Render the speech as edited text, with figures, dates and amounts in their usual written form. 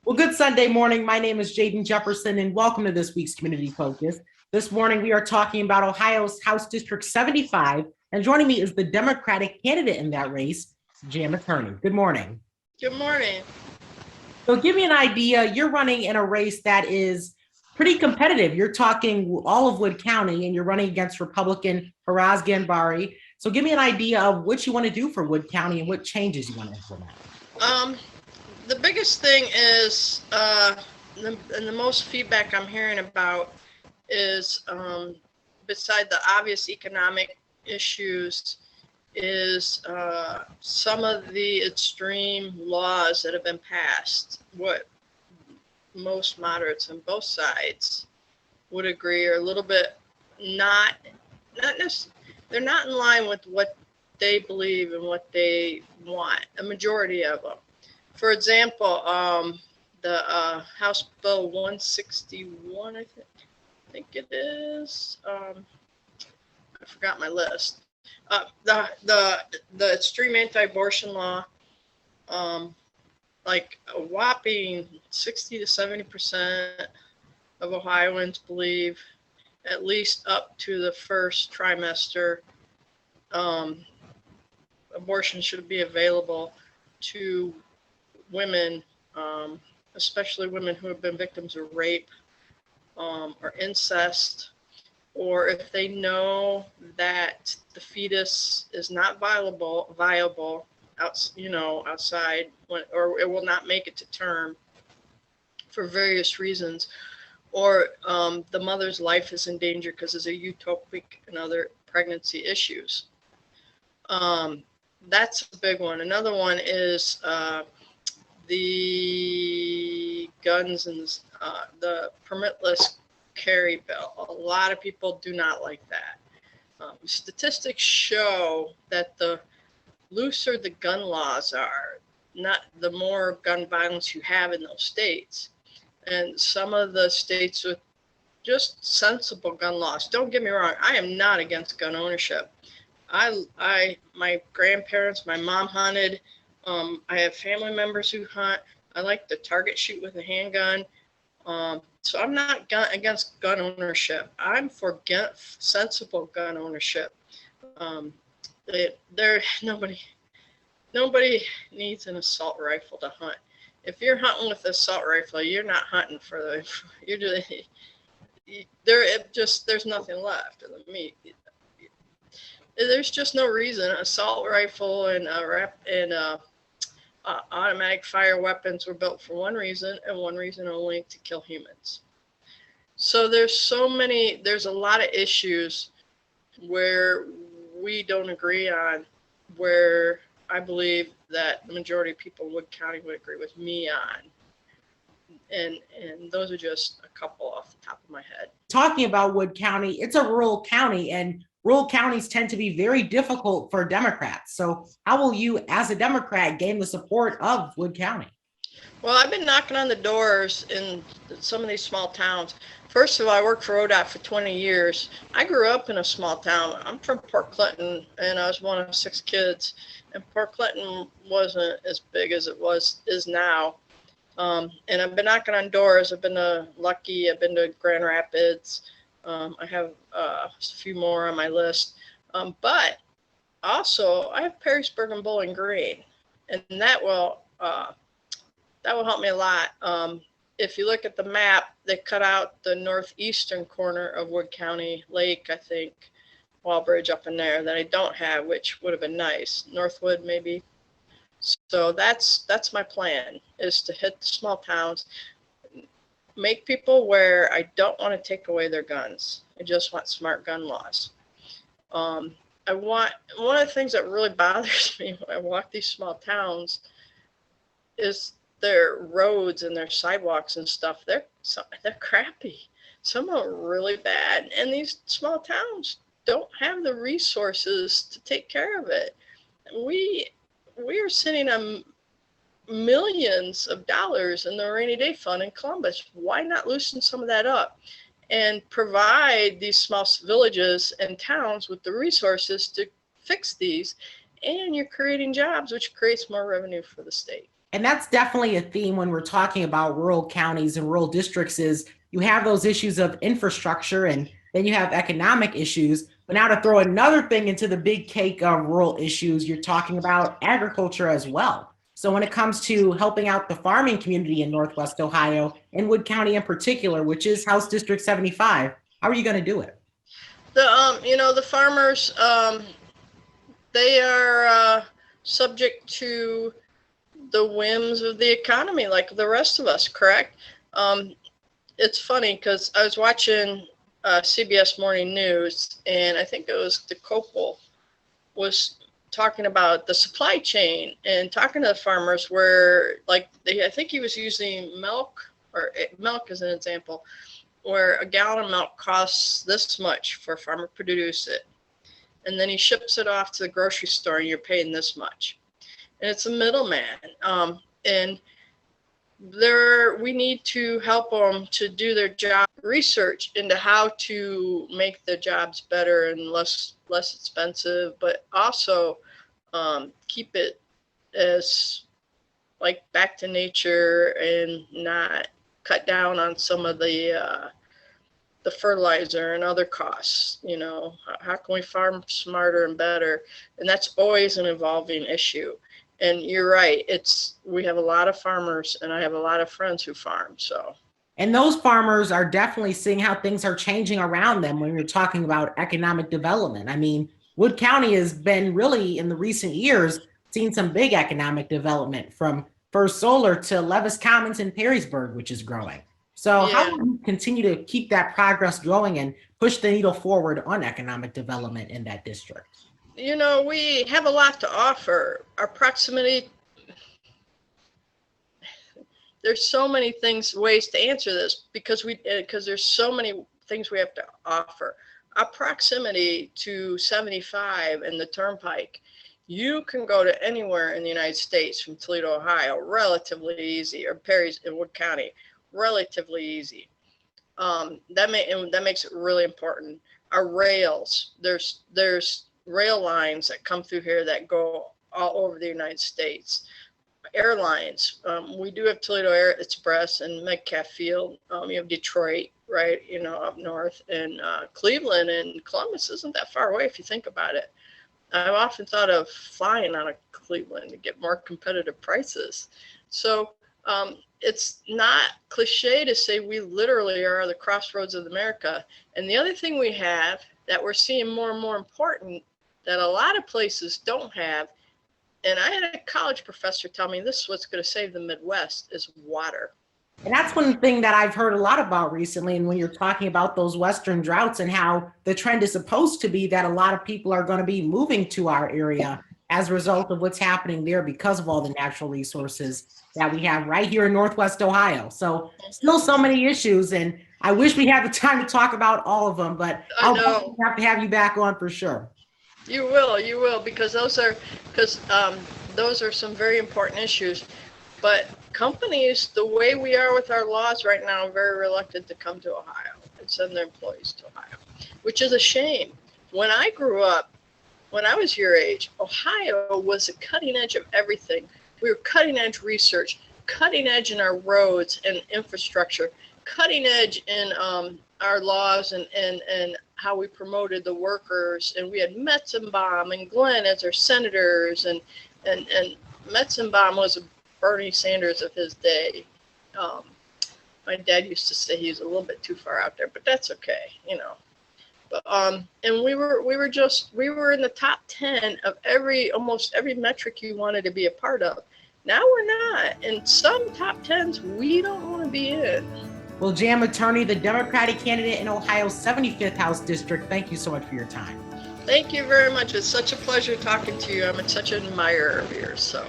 Well, good Sunday morning. My name is Jaden Jefferson, and welcome to this week's Community Focus. This morning, we are talking about Ohio's House District 75, and joining me is the Democratic candidate in that race, Jan Materni. Good morning. Good morning. So give me an idea. You're running in a race that is pretty competitive. You're talking all of Wood County, and you're running against Republican Faraz Ganbari. So give me an idea of what you want to do for Wood County and what changes you want to implement. The biggest thing is, and the most feedback I'm hearing about is, beside the obvious economic issues, is some of the extreme laws that have been passed. What most moderates on both sides would agree are a little bit not necessarily, they're not in line with what they believe and what they want, a majority of them. For example, the House Bill 161, I think it is. I forgot my list. The extreme anti-abortion law, like a whopping 60 to 70% of Ohioans believe, at least up to the first trimester, abortion should be available to women, especially women who have been victims of rape or incest, or if they know that the fetus is not viable outside, or it will not make it to term for various reasons, or the mother's life is in danger because of a utopic and other pregnancy issues. That's a big one. Another one is the guns and the permitless carry bill. A lot of people do not like that. Statistics show that the looser the gun laws are, not the more gun violence you have in those states. And some of the states with just sensible gun laws. Don't get me wrong, I am not against gun ownership. My grandparents, my mom hunted. I have family members who hunt. I like to target shoot with a handgun. So I'm not against gun ownership. I'm for sensible gun ownership. Nobody needs an assault rifle to hunt. If you're hunting with an assault rifle, you're not hunting for there's nothing left of the meat. There's just no reason. Assault rifle and automatic fire weapons were built for one reason and one reason only: to kill humans. So there's a lot of issues where we don't agree on, where I believe that the majority of people in Wood County would agree with me on. And those are just a couple off the top of my head. Talking about Wood County, it's a rural county, and rural counties tend to be very difficult for Democrats. So how will you, as a Democrat, gain the support of Wood County? Well, I've been knocking on the doors in some of these small towns. First of all, I worked for ODOT for 20 years. I grew up in a small town. I'm from Port Clinton, and I was one of 6 kids. And Port Clinton wasn't as big as it is now. And I've been knocking on doors. I've been to Lucky. I've been to Grand Rapids. I have a few more on my list. But also, I have Perrysburg and Bowling Green, and that will help me a lot. If you look at the map, they cut out the northeastern corner of Wood County Lake, I think, Wallbridge up in there, that I don't have, which would have been nice. Northwood, maybe. So that's my plan, is to hit the small towns, make people aware I don't want to take away their guns. I just want smart gun laws. One of the things that really bothers me when I walk these small towns is their roads and their sidewalks and stuff. They're crappy. Some are really bad, and these small towns don't have the resources to take care of it. We are sitting on millions of dollars in the rainy day fund in Columbus. Why not loosen some of that up and provide these small villages and towns with the resources to fix these? And you're creating jobs, which creates more revenue for the state. And that's definitely a theme when we're talking about rural counties and rural districts is you have those issues of infrastructure and then you have economic issues. But now to throw another thing into the big cake of rural issues, you're talking about agriculture as well. So when it comes to helping out the farming community in Northwest Ohio and Wood County in particular, which is House District 75, how are you going to do it? The farmers, they are subject to the whims of the economy like the rest of us, correct? It's funny because I was watching CBS Morning News, and I think it was DeCopel was talking about the supply chain and talking to the farmers where, like, I think he was using milk as an example, where a gallon of milk costs this much for a farmer to produce it. And then he ships it off to the grocery store and you're paying this much. And it's a middleman. And we need to help them to do their job research into how to make the jobs better and less expensive, but also keep it as like back to nature and not cut down on some of the fertilizer and other costs. How can we farm smarter and better? And that's always an evolving issue. And you're right, we have a lot of farmers, and I have a lot of friends who farm. So, and those farmers are definitely seeing how things are changing around them when you're talking about economic development. I mean, Wood County has been really in the recent years seen some big economic development from First Solar to Levis Commons in Perrysburg, which is growing. So yeah. how do you continue to keep that progress going and push the needle forward on economic development in that district? We have a lot to offer. Our proximity, there's so many ways to answer this because there's so many things we have to offer. Our proximity to 75 and the Turnpike, you can go to anywhere in the United States from Toledo, Ohio, relatively easy, or Perry's in Wood County, relatively easy. That makes it really important. Our rails, there's rail lines that come through here that go all over the United States. Airlines, we do have Toledo Air Express and Metcalf Field. You have Detroit, right, up north, and Cleveland and Columbus isn't that far away if you think about it. I've often thought of flying out of Cleveland to get more competitive prices. So it's not cliche to say we literally are the crossroads of America. And the other thing we have that we're seeing more and more important that a lot of places don't have, and I had a college professor tell me this is what's going to save the Midwest, is water. And that's one thing that I've heard a lot about recently. And when you're talking about those Western droughts and how the trend is supposed to be that a lot of people are going to be moving to our area as a result of what's happening there because of all the natural resources that we have right here in Northwest Ohio. So still so many issues. And I wish we had the time to talk about all of them, but I'll have to have you back on for sure. You will, because those are some very important issues. But companies, the way we are with our laws right now, are very reluctant to come to Ohio and send their employees to Ohio, which is a shame. When I grew up, when I was your age, Ohio was the cutting edge of everything. We were cutting edge research, cutting edge in our roads and infrastructure, cutting edge in our laws and how we promoted the workers. And we had Metzenbaum and Glenn as our senators, and Metzenbaum was a Bernie Sanders of his day. My dad used to say he was a little bit too far out there, but that's okay, But and we were in the top 10 of almost every metric you wanted to be a part of. Now we're not. In some top 10s, we don't want to be in. Well, Jan Materni, the Democratic candidate in Ohio's 75th House District, thank you so much for your time. Thank you very much. It's such a pleasure talking to you. I'm such an admirer of yours. So.